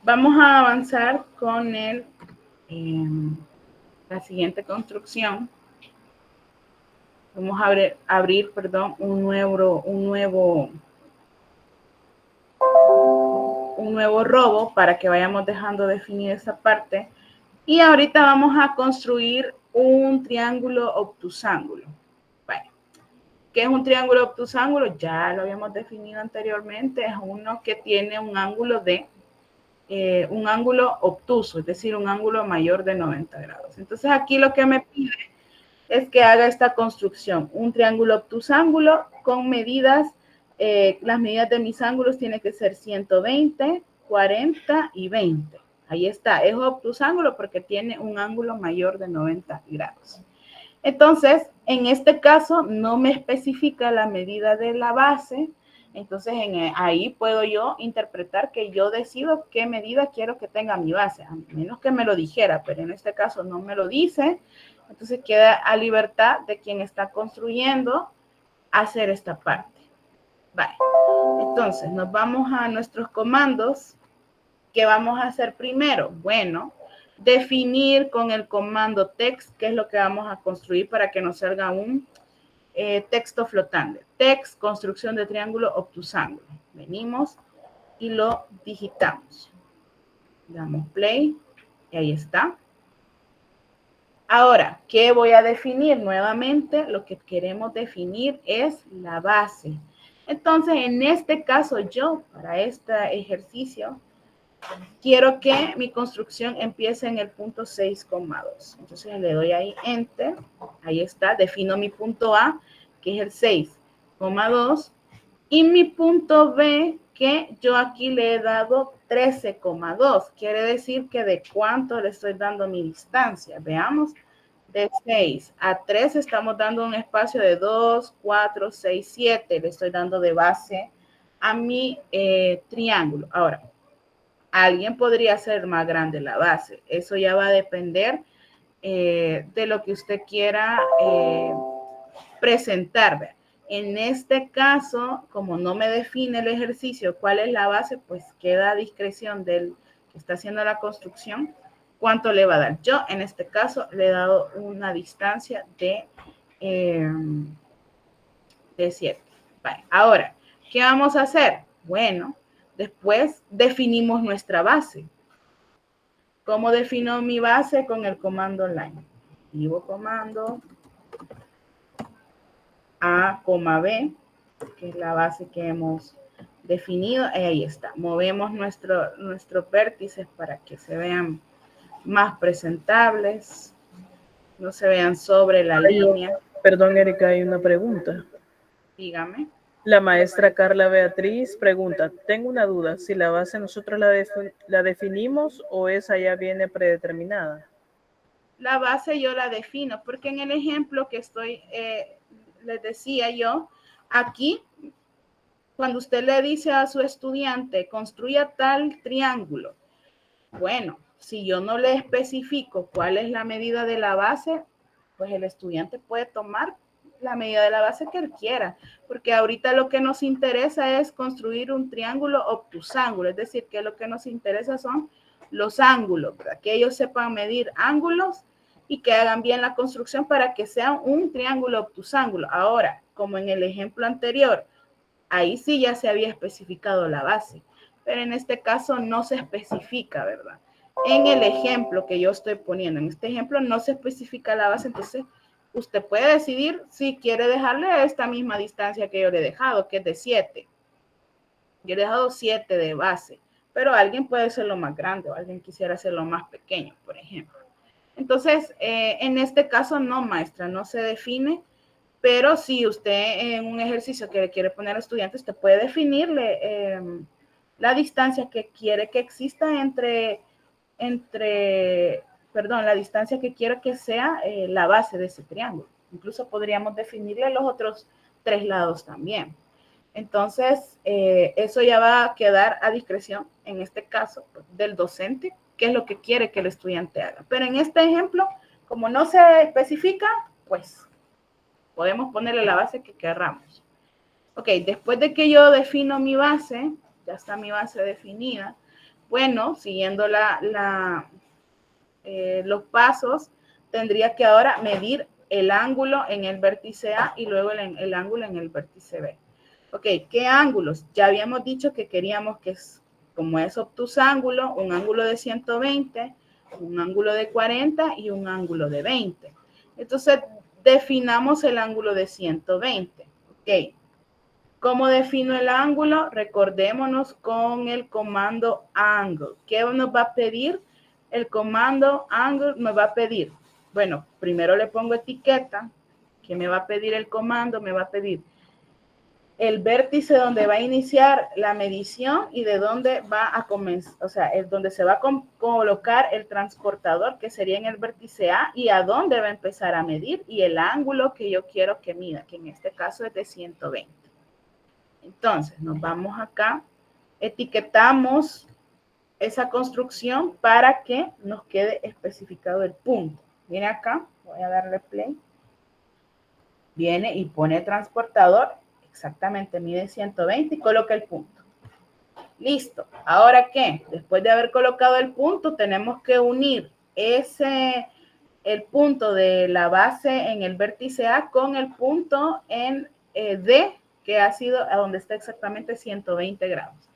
Vamos a avanzar con la siguiente construcción. Vamos a abrir un nuevo robo para que vayamos dejando definida esa parte. Y ahorita vamos a construir un triángulo obtusángulo. Bueno, ¿qué es un triángulo obtusángulo? Ya lo habíamos definido anteriormente. Es uno que tiene un ángulo un ángulo obtuso, es decir, un ángulo mayor de 90 grados. Entonces aquí lo que me pide es que haga esta construcción, un triángulo obtusángulo con medidas, las medidas de mis ángulos tienen que ser 120, 40 y 20. Ahí está, es obtusángulo porque tiene un ángulo mayor de 90 grados. Entonces, en este caso, no me especifica la medida de la base. Entonces, ahí puedo yo interpretar que yo decido qué medida quiero que tenga mi base, a menos que me lo dijera, pero en este caso no me lo dice. Entonces, queda a libertad de quien está construyendo hacer esta parte. Vale. Entonces, nos vamos a nuestros comandos. ¿Qué vamos a hacer primero? Bueno, definir con el comando text qué es lo que vamos a construir para que nos salga un texto flotante. Text, construcción de triángulo, obtusángulo. Venimos y lo digitamos. Damos play y ahí está. Ahora, ¿qué voy a definir? Nuevamente, lo que queremos definir es la base. Entonces, en este caso, yo, para este ejercicio, quiero que mi construcción empiece en el punto 6,2. Entonces le doy ahí Enter. Ahí está. Defino mi punto A, que es el 6,2. Y mi punto B, que yo aquí le he dado 13,2. Quiere decir que de cuánto le estoy dando mi distancia. Veamos. De 6 a 3 estamos dando un espacio de 2, 4, 6, 7. Le estoy dando de base a mi triángulo. Ahora, alguien podría hacer más grande la base. Eso ya va a depender de lo que usted quiera presentar. En este caso, como no me define el ejercicio cuál es la base, pues queda a discreción del que está haciendo la construcción cuánto le va a dar. Yo, en este caso, le he dado una distancia de 7. Vale. Ahora, ¿qué vamos a hacer? Bueno, después definimos nuestra base. ¿Cómo defino mi base? Con el comando line. Escribo comando A, B, que es la base que hemos definido. Ahí está. Movemos nuestros vértices para que se vean más presentables, no se vean sobre la línea. Perdón, Erika, hay una pregunta. Dígame. La maestra Carla Beatriz pregunta, tengo una duda, si la base nosotros la definimos o esa ya viene predeterminada. La base yo la defino, porque en el ejemplo que les decía yo, aquí, cuando usted le dice a su estudiante, construya tal triángulo, bueno, si yo no le especifico cuál es la medida de la base, pues el estudiante puede tomar la medida de la base que él quiera, porque ahorita lo que nos interesa es construir un triángulo obtusángulo, es decir, que lo que nos interesa son los ángulos, ¿verdad? Que ellos sepan medir ángulos y que hagan bien la construcción para que sea un triángulo obtusángulo. Ahora, como en el ejemplo anterior, ahí sí ya se había especificado la base, pero en este caso no se especifica, ¿verdad? En el ejemplo que yo estoy poniendo, en este ejemplo no se especifica la base, entonces usted puede decidir si quiere dejarle esta misma distancia que yo le he dejado, que es de 7. Yo le he dejado 7 de base, pero alguien puede hacerlo más grande o alguien quisiera hacerlo más pequeño, por ejemplo. Entonces, en este caso no, maestra, no se define, pero si usted en un ejercicio que le quiere poner al estudiante, usted puede definirle la distancia que quiere que exista la distancia que quiero que sea la base de ese triángulo. Incluso podríamos definirle los otros 3 lados también. Entonces, eso ya va a quedar a discreción, en este caso, del docente, qué es lo que quiere que el estudiante haga. Pero en este ejemplo, como no se especifica, pues podemos ponerle la base que querramos. Ok, después de que yo defino mi base, ya está mi base definida, bueno, siguiendo los pasos, tendría que ahora medir el ángulo en el vértice A y luego el ángulo en el vértice B. Ok, ¿qué ángulos? Ya habíamos dicho que queríamos que, como es obtusángulo, un ángulo de 120, un ángulo de 40 y un ángulo de 20. Entonces, definamos el ángulo de 120. Ok. ¿Cómo defino el ángulo? Recordémonos con el comando angle. ¿Qué nos va a pedir? El comando angle me va a pedir, bueno, primero le pongo etiqueta. ¿Qué me va a pedir el comando? Me va a pedir el vértice donde va a iniciar la medición y de dónde va a comenzar, o sea, es donde se va a colocar el transportador, que sería en el vértice A, y a dónde va a empezar a medir, y el ángulo que yo quiero que mida, que en este caso es de 120. Entonces, nos vamos acá, etiquetamos esa construcción para que nos quede especificado el punto. Viene acá, voy a darle play. Viene y pone transportador, exactamente mide 120 y coloca el punto. Listo. ¿Ahora qué? Después de haber colocado el punto, tenemos que unir el punto de la base en el vértice A con el punto en D, que ha sido a donde está exactamente 120 grados.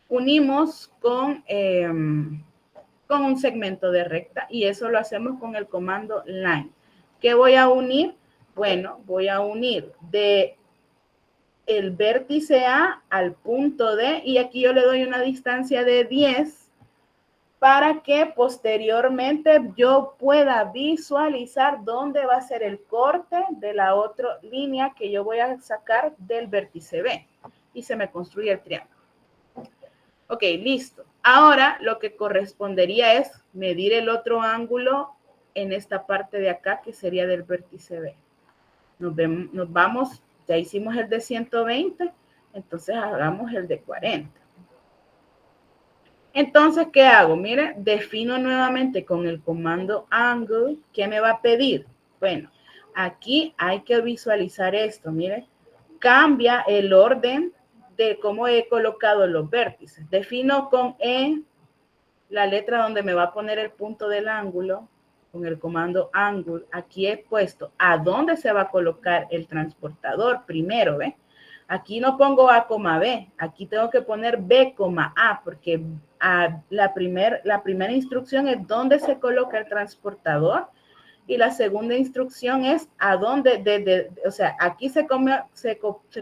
Unimos con un segmento de recta y eso lo hacemos con el comando line. ¿Qué voy a unir? Bueno, voy a unir de el vértice A al punto D y aquí yo le doy una distancia de 10 para que posteriormente yo pueda visualizar dónde va a ser el corte de la otra línea que yo voy a sacar del vértice B y se me construye el triángulo. Ok, listo. Ahora lo que correspondería es medir el otro ángulo en esta parte de acá que sería del vértice B. Nos vamos, ya hicimos el de 120, entonces hagamos el de 40. Entonces, ¿qué hago? Mire, defino nuevamente con el comando angle. ¿Qué me va a pedir? Bueno, aquí hay que visualizar esto, mire. Cambia el orden de cómo he colocado los vértices. Defino con E la letra donde me va a poner el punto del ángulo, con el comando angle. Aquí he puesto a dónde se va a colocar el transportador primero, ¿ve? Aquí no pongo A, B, aquí tengo que poner B, A, porque la primera instrucción es dónde se coloca el transportador y la segunda instrucción es a dónde, o sea, aquí se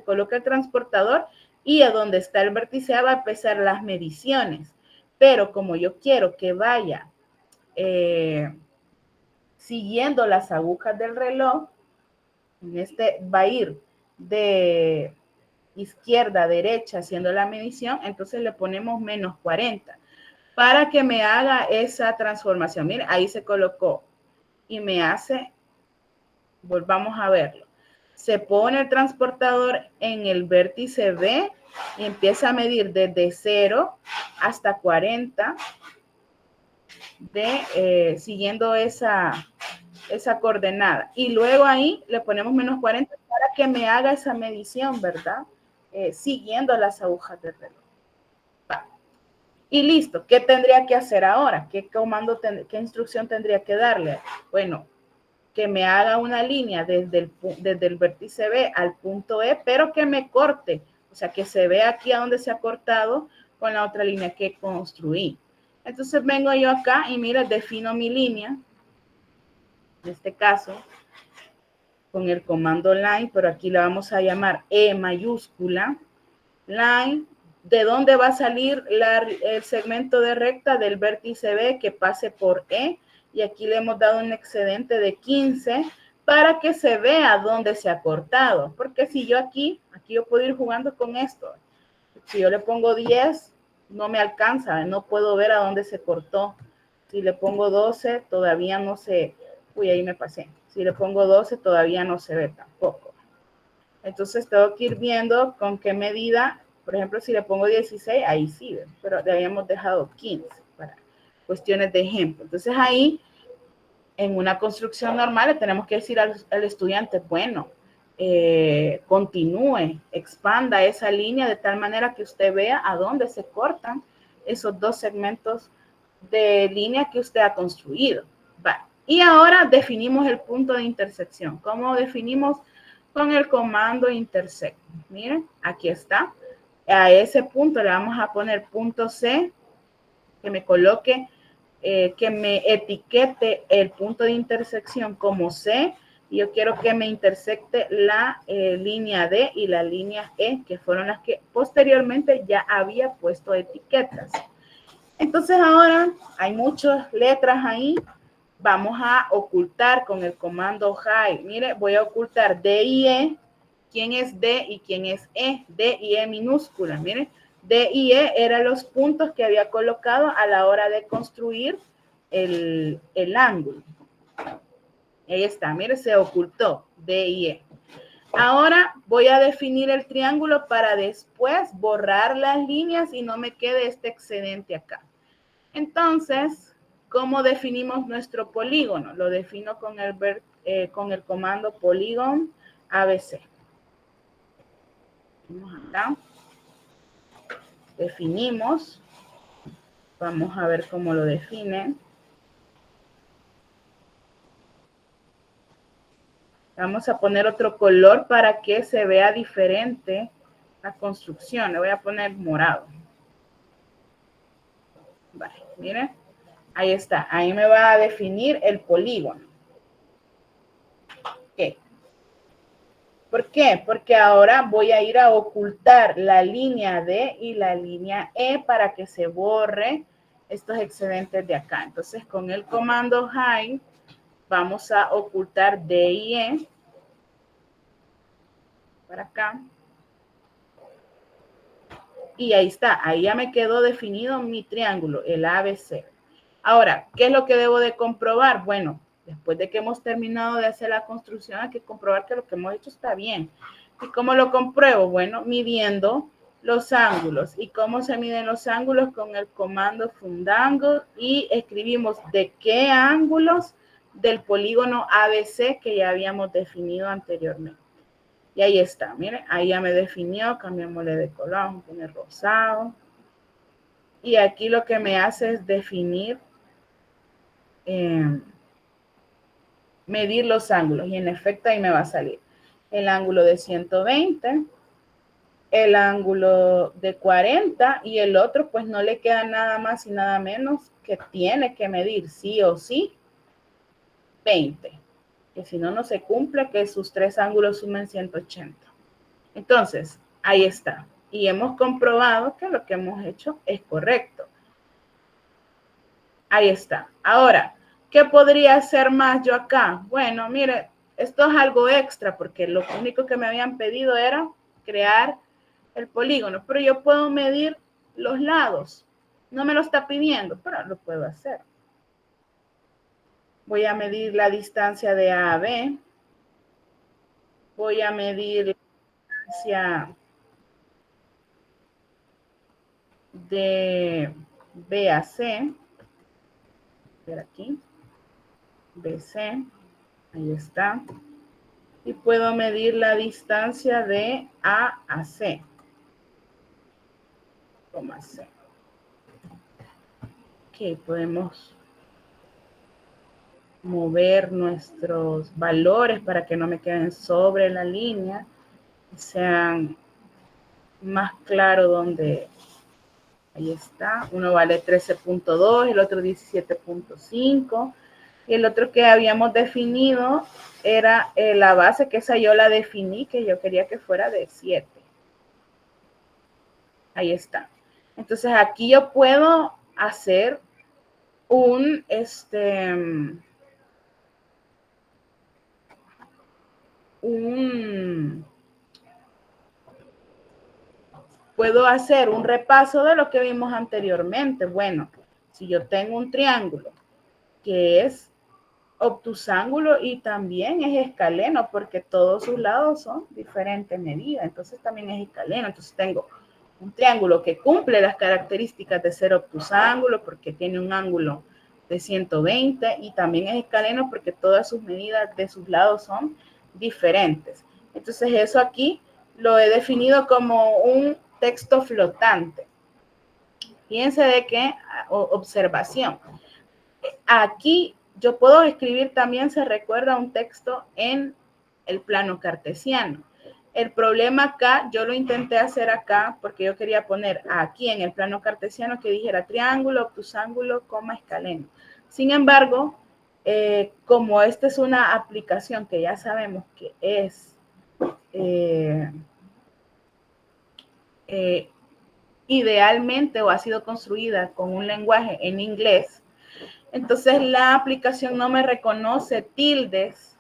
coloca el transportador y a donde está el vértice A va a empezar las mediciones. Pero como yo quiero que vaya siguiendo las agujas del reloj, va a ir de izquierda a derecha haciendo la medición, entonces le ponemos menos 40 para que me haga esa transformación. Mire, ahí se colocó y me hace, volvamos a verlo. Se pone el transportador en el vértice B y empieza a medir desde 0 hasta 40 siguiendo esa coordenada. Y luego ahí le ponemos menos 40 para que me haga esa medición, ¿verdad? Siguiendo las agujas del reloj. Va. Y listo. ¿Qué tendría que hacer ahora? ¿Qué instrucción tendría que darle? Bueno, que me haga una línea desde el vértice B al punto E, pero que me corte. O sea, que se vea aquí a donde se ha cortado con la otra línea que construí. Entonces vengo yo acá y mira, defino mi línea. En este caso, con el comando line, pero aquí la vamos a llamar E mayúscula. Line, ¿de dónde va a salir el segmento de recta? Del vértice B que pase por E. Y aquí le hemos dado un excedente de 15 para que se vea dónde se ha cortado. Porque si yo aquí yo puedo ir jugando con esto. Si yo le pongo 10, no me alcanza, no puedo ver a dónde se cortó. Si le pongo 12, todavía no se... Uy, ahí me pasé. Si le pongo 12, todavía no se ve tampoco. Entonces tengo que ir viendo con qué medida, por ejemplo, si le pongo 16, ahí sí, pero le habíamos dejado 15 para cuestiones de ejemplo. Entonces ahí, en una construcción normal, le tenemos que decir al estudiante, bueno, continúe, expanda esa línea de tal manera que usted vea a dónde se cortan esos dos segmentos de línea que usted ha construido. Vale. Y ahora definimos el punto de intersección. ¿Cómo definimos? Con el comando intersect. Miren, aquí está. A ese punto le vamos a poner punto C, que me coloque, que me etiquete el punto de intersección como C. Y yo quiero que me intersecte la línea D y la línea E, que fueron las que posteriormente ya había puesto etiquetas. Entonces ahora hay muchas letras ahí. Vamos a ocultar con el comando hide. Mire, voy a ocultar D y E quién es D y quién es E. D y E minúsculas, miren. D y E eran los puntos que había colocado a la hora de construir el ángulo. Ahí está, mire, se ocultó D y E. Ahora voy a definir el triángulo para después borrar las líneas y no me quede este excedente acá. Entonces, ¿cómo definimos nuestro polígono? Lo defino con el comando polygon ABC. Vamos acá. Definimos. Vamos a ver cómo lo define. Vamos a poner otro color para que se vea diferente la construcción. Le voy a poner morado. Vale, miren. Ahí está. Ahí me va a definir el polígono. Ok. ¿Por qué? Porque ahora voy a ir a ocultar la línea D y la línea E para que se borre estos excedentes de acá. Entonces, con el comando hide, vamos a ocultar D y E. Para acá. Y ahí está. Ahí ya me quedó definido mi triángulo, el ABC. Ahora, ¿qué es lo que debo de comprobar? Bueno, después de que hemos terminado de hacer la construcción, hay que comprobar que lo que hemos hecho está bien. ¿Y cómo lo compruebo? Bueno, midiendo los ángulos. ¿Y cómo se miden los ángulos? Con el comando fundangle y escribimos de qué ángulos del polígono ABC que ya habíamos definido anteriormente. Y ahí está, miren, ahí ya me definió, cambiémosle de color, vamos a poner rosado. Y aquí lo que me hace es definir, medir los ángulos. Y en efecto ahí me va a salir el ángulo de 120, el ángulo de 40 y el otro pues no le queda nada más y nada menos que tiene que medir sí o sí 20. Que si no, no se cumple que sus tres ángulos sumen 180. Entonces, ahí está. Y hemos comprobado que lo que hemos hecho es correcto. Ahí está. Ahora, ¿qué podría hacer más yo acá? Bueno, mire, esto es algo extra porque lo único que me habían pedido era crear el polígono. Pero yo puedo medir los lados. No me lo está pidiendo, pero lo puedo hacer. Voy a medir la distancia de A a B. Voy a medir la distancia de B a C. Ver aquí. BC. Ahí está. Y puedo medir la distancia de A a C. Coma C. Ok, podemos mover nuestros valores para que no me queden sobre la línea. Sean más claros donde... Ahí está. Uno vale 13.2, el otro 17.5. Y el otro que habíamos definido era la base, que esa yo la definí, que yo quería que fuera de 7. Ahí está. Entonces aquí yo puedo hacer un, puedo hacer un repaso de lo que vimos anteriormente. Bueno, si yo tengo un triángulo que es obtusángulo y también es escaleno, porque todos sus lados son diferentes medidas, entonces también es escaleno. Entonces tengo un triángulo que cumple las características de ser obtusángulo porque tiene un ángulo de 120 y también es escaleno porque todas sus medidas de sus lados son diferentes. Entonces eso aquí lo he definido como un texto flotante. Fíjense de qué observación. Aquí yo puedo escribir también, se recuerda, un texto en el plano cartesiano. El problema acá, yo lo intenté hacer acá porque yo quería poner aquí en el plano cartesiano que dijera triángulo, obtusángulo, coma, escaleno. Sin embargo, como esta es una aplicación que ya sabemos que es idealmente o ha sido construida con un lenguaje en inglés, entonces la aplicación no me reconoce tildes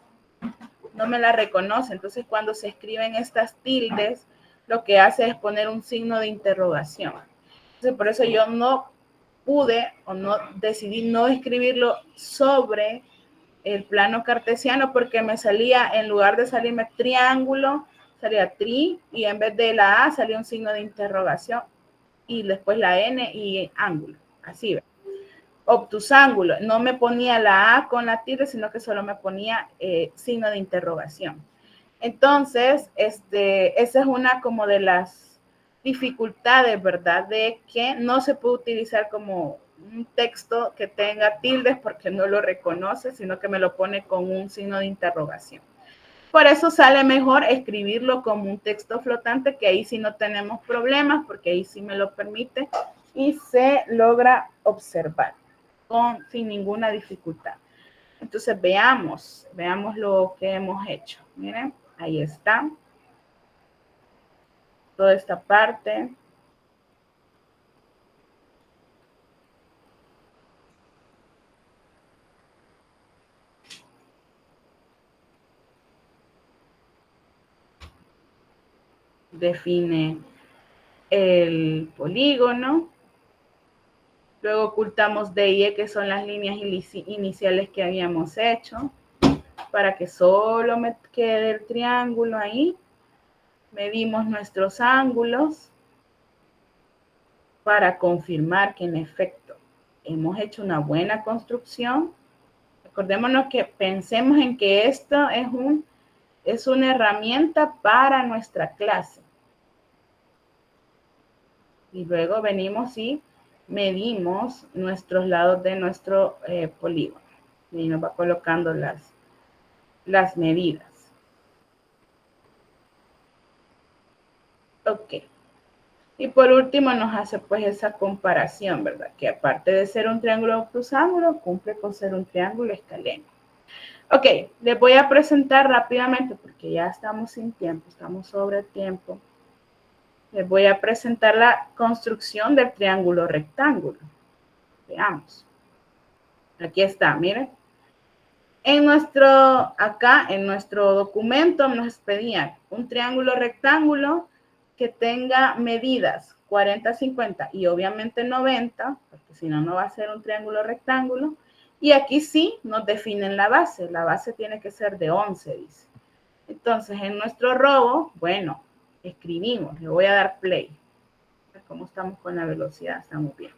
no me la reconoce. Entonces, cuando se escriben estas tildes, lo que hace es poner un signo de interrogación. Entonces, por eso yo no pude o no decidí no escribirlo sobre el plano cartesiano, porque me salía, en lugar de salirme triángulo, salía tri, y en vez de la A salía un signo de interrogación, y después la N y ángulo, así ve. Obtusángulo, no me ponía la A con la tilde, sino que solo me ponía signo de interrogación. Entonces, esa es una como de las dificultades, ¿verdad? De que no se puede utilizar como un texto que tenga tildes porque no lo reconoce, sino que me lo pone con un signo de interrogación. Por eso sale mejor escribirlo como un texto flotante, que ahí sí no tenemos problemas, porque ahí sí me lo permite y se logra observar sin ninguna dificultad. Entonces veamos lo que hemos hecho. Miren, ahí está. Toda esta parte. Define el polígono. Luego ocultamos D y E, que son las líneas iniciales que habíamos hecho, para que solo me quede el triángulo ahí. Medimos nuestros ángulos para confirmar que en efecto hemos hecho una buena construcción. Acordémonos que pensemos en que esto es una herramienta para nuestra clase. Y luego venimos y medimos nuestros lados de nuestro polígono. Y nos va colocando las medidas. Ok. Y por último nos hace pues esa comparación, ¿verdad? Que aparte de ser un triángulo obtusángulo, cumple con ser un triángulo escaleno. Ok, les voy a presentar rápidamente, porque ya estamos sin tiempo, estamos sobre tiempo. Les voy a presentar la construcción del triángulo rectángulo. Veamos. Aquí está, miren. Acá en nuestro documento nos pedían un triángulo rectángulo que tenga medidas 40, 50 y obviamente 90, porque si no, no va a ser un triángulo rectángulo. Y aquí sí nos definen la base. La base tiene que ser de 11, dice. Entonces, en nuestro robo, bueno, escribimos. Le voy a dar play. ¿Cómo estamos con la velocidad? Estamos bien.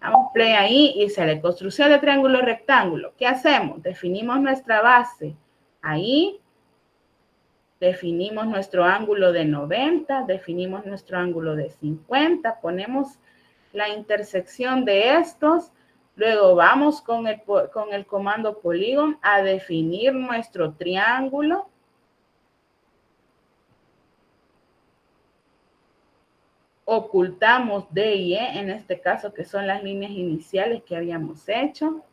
Damos play ahí y sale construcción de triángulo rectángulo. ¿Qué hacemos? Definimos nuestra base. Ahí definimos nuestro ángulo de 90, definimos nuestro ángulo de 50, ponemos la intersección de estos. Luego vamos con el comando polígono a definir nuestro triángulo. Ocultamos D y E, en este caso, que son las líneas iniciales que habíamos hecho.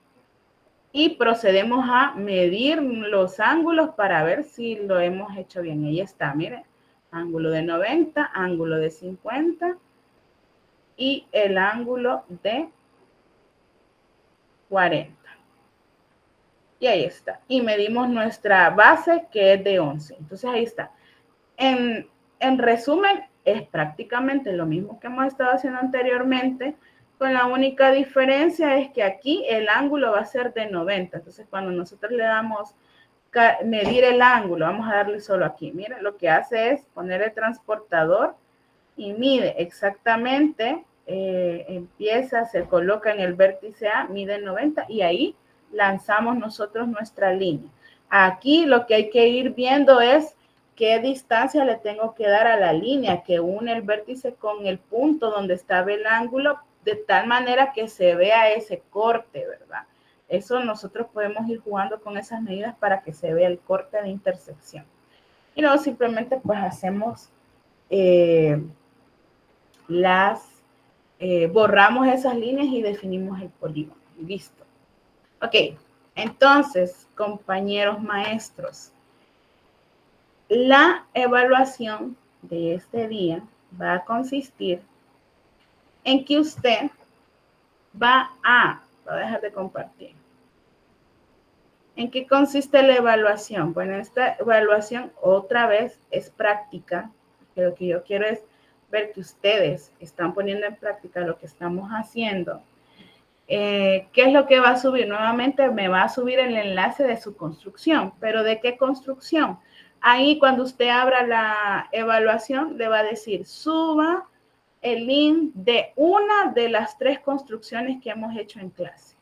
Y procedemos a medir los ángulos para ver si lo hemos hecho bien. Ahí está, miren. Ángulo de 90, ángulo de 50 y el ángulo de 40. Y ahí está. Y medimos nuestra base, que es de 11. Entonces ahí está. En resumen, es prácticamente lo mismo que hemos estado haciendo anteriormente, con la única diferencia es que aquí el ángulo va a ser de 90. Entonces, cuando nosotros le damos medir el ángulo, vamos a darle solo aquí. Miren, lo que hace es poner el transportador y mide exactamente, se coloca en el vértice A, mide 90 y ahí lanzamos nosotros nuestra línea. Aquí lo que hay que ir viendo es qué distancia le tengo que dar a la línea que une el vértice con el punto donde estaba el ángulo, de tal manera que se vea ese corte, ¿verdad? Eso nosotros podemos ir jugando con esas medidas para que se vea el corte de intersección. Y luego simplemente pues hacemos borramos esas líneas y definimos el polígono. Listo. Ok, entonces, compañeros maestros, la evaluación de este día va a consistir en que usted voy a dejar de compartir. ¿En qué consiste la evaluación? Bueno, esta evaluación otra vez es práctica. Lo que yo quiero es ver que ustedes están poniendo en práctica lo que estamos haciendo. ¿Qué es lo que va a subir? Nuevamente me va a subir el enlace de su construcción. ¿Pero de qué construcción? Ahí cuando usted abra la evaluación le va a decir suba el link de una de las 3 construcciones que hemos hecho en clase.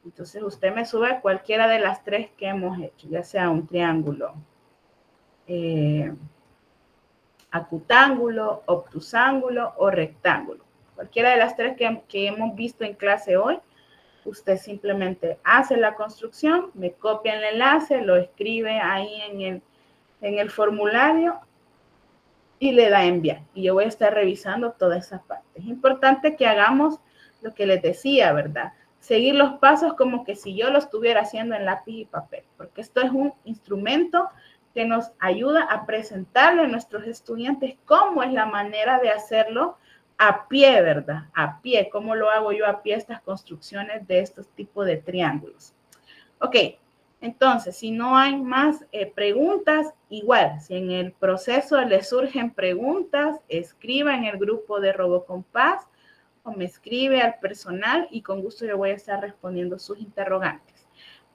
Entonces usted me sube cualquiera de las 3 que hemos hecho, ya sea un triángulo, acutángulo, obtusángulo o rectángulo. Cualquiera de las 3 que hemos visto en clase hoy, usted simplemente hace la construcción, me copia el enlace, lo escribe ahí en el formulario y le da enviar. Y yo voy a estar revisando toda esa parte. Es importante que hagamos lo que les decía, ¿verdad? Seguir los pasos como que si yo lo estuviera haciendo en lápiz y papel, porque esto es un instrumento que nos ayuda a presentarle a nuestros estudiantes cómo es la manera de hacerlo a pie, ¿verdad? A pie, cómo lo hago yo a pie estas construcciones de estos tipos de triángulos. Ok, entonces, si no hay más preguntas, igual, si en el proceso les surgen preguntas, escriba en el grupo de RoboCompás o me escribe al personal y con gusto yo voy a estar respondiendo sus interrogantes.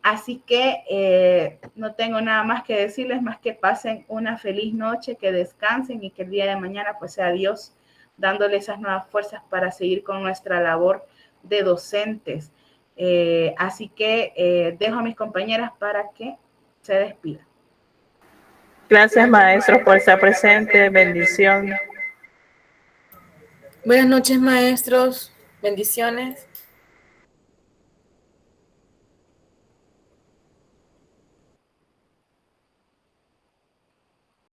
Así que no tengo nada más que decirles, más que pasen una feliz noche, que descansen y que el día de mañana pues sea Dios dándole esas nuevas fuerzas para seguir con nuestra labor de docentes. Así que dejo a mis compañeras para que se despidan. Gracias, maestros, por estar presente. Bendición. Buenas noches, maestros. Bendiciones.